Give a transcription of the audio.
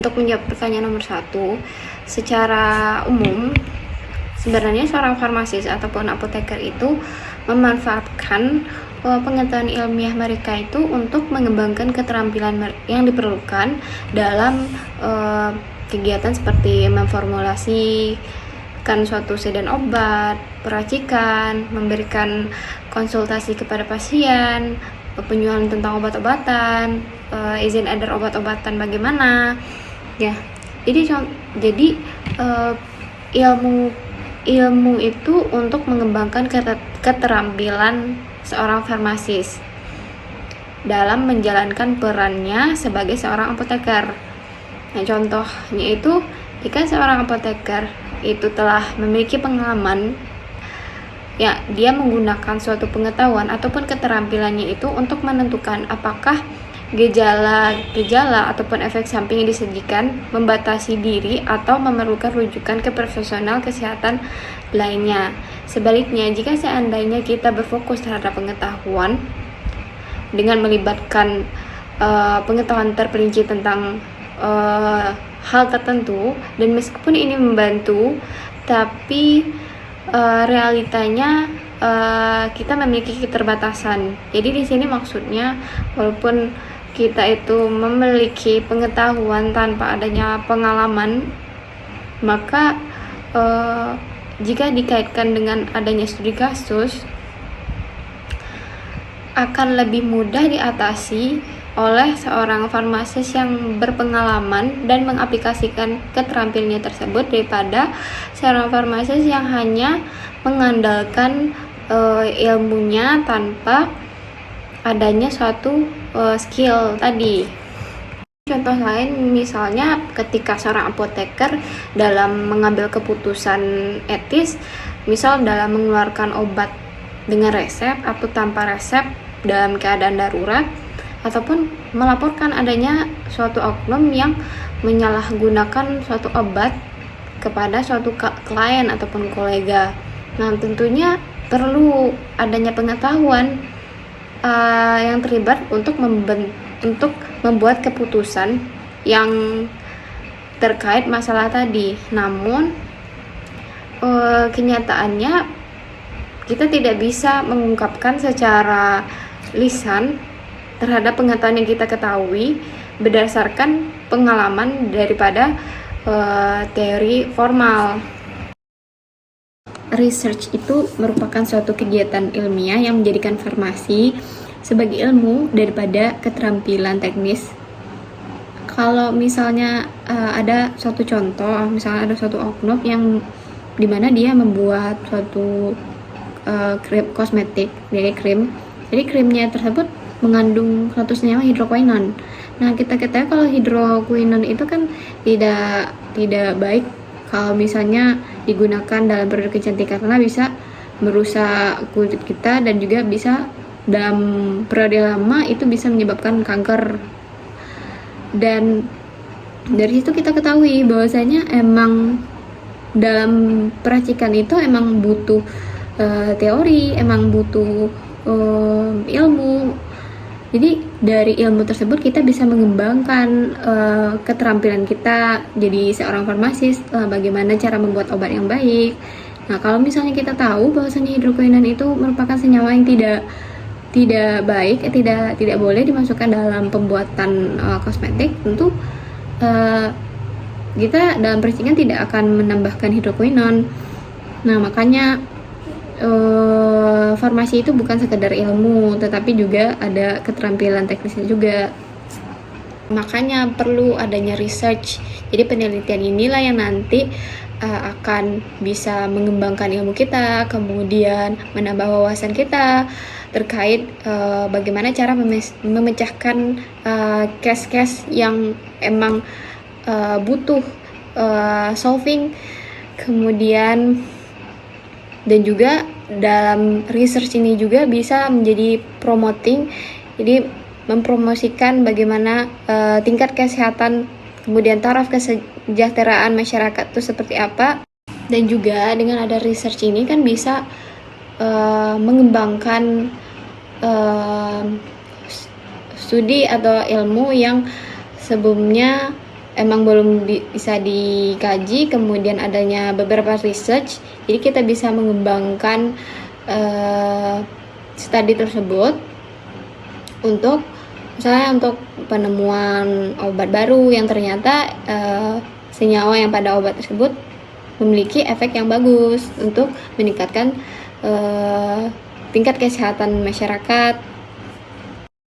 Untuk menjawab pertanyaan nomor 1, secara umum sebenarnya seorang farmasis ataupun apoteker itu memanfaatkan pengetahuan ilmiah mereka itu untuk mengembangkan keterampilan yang diperlukan dalam kegiatan seperti memformulasikan suatu sedan obat, peracikan, memberikan konsultasi kepada pasien, penjualan tentang obat-obatan, izin edar obat-obatan bagaimana. Ya, jadi ilmu itu untuk mengembangkan keterampilan seorang farmasis dalam menjalankan perannya sebagai seorang apoteker. Nah, contohnya itu jika seorang apoteker itu telah memiliki pengalaman, ya dia menggunakan suatu pengetahuan ataupun keterampilannya itu untuk menentukan apakah gejala ataupun efek samping yang disajikan membatasi diri atau memerlukan rujukan ke profesional kesehatan lainnya. Sebaliknya, jika seandainya kita berfokus terhadap pengetahuan dengan melibatkan pengetahuan terperinci tentang hal tertentu, dan meskipun ini membantu, tapi realitanya kita memiliki keterbatasan. Jadi di sini maksudnya, walaupun kita itu memiliki pengetahuan tanpa adanya pengalaman, maka jika dikaitkan dengan adanya studi kasus, akan lebih mudah diatasi oleh seorang farmasis yang berpengalaman dan mengaplikasikan keterampilannya tersebut daripada seorang farmasis yang hanya mengandalkan ilmunya tanpa adanya suatu skill tadi. Contoh lain misalnya ketika seorang apoteker dalam mengambil keputusan etis, misal dalam mengeluarkan obat dengan resep atau tanpa resep dalam keadaan darurat, ataupun melaporkan adanya suatu oknum yang menyalahgunakan suatu obat kepada suatu klien ataupun kolega. Nah, tentunya perlu adanya pengetahuan yang terlibat untuk membuat keputusan yang terkait masalah tadi. Namun kenyataannya kita tidak bisa mengungkapkan secara lisan terhadap pengetahuan yang kita ketahui berdasarkan pengalaman daripada teori formal. Research itu merupakan suatu kegiatan ilmiah yang menjadikan farmasi sebagai ilmu daripada keterampilan teknis. Kalau misalnya ada suatu contoh, misalnya ada suatu oknum yang dimana dia membuat suatu krim kosmetik, jadi krim. Jadi krimnya tersebut mengandung suatu senyawa hidrokuinon. Nah, kita ketahui kalau hidrokuinon itu kan tidak baik kalau misalnya digunakan dalam produk kecantikan, karena bisa merusak kulit kita dan juga bisa dalam periode lama itu bisa menyebabkan kanker. Dan dari situ kita ketahui bahwasanya emang dalam peracikan itu emang butuh teori, emang butuh ilmu. Jadi dari ilmu tersebut kita bisa mengembangkan keterampilan kita jadi seorang farmasis, bagaimana cara membuat obat yang baik. Nah, kalau misalnya kita tahu bahwasanya hidrokuinon itu merupakan senyawa yang tidak baik, tidak boleh dimasukkan dalam pembuatan kosmetik, tentu kita dalam peracikan tidak akan menambahkan hidrokuinon. Nah, makanya farmasi itu bukan sekedar ilmu, tetapi juga ada keterampilan teknisnya juga. Makanya perlu adanya research. Jadi penelitian inilah yang nanti akan bisa mengembangkan ilmu kita, kemudian menambah wawasan kita terkait bagaimana cara memecahkan case-case yang emang butuh solving. Kemudian dan juga dalam research ini juga bisa menjadi promoting, jadi mempromosikan bagaimana tingkat kesehatan, kemudian taraf kesejahteraan masyarakat itu seperti apa. Dan juga dengan ada research ini kan bisa mengembangkan studi atau ilmu yang sebelumnya emang belum bisa dikaji, kemudian adanya beberapa research, jadi kita bisa mengembangkan studi tersebut untuk misalnya untuk penemuan obat baru yang ternyata senyawa yang pada obat tersebut memiliki efek yang bagus untuk meningkatkan tingkat kesehatan masyarakat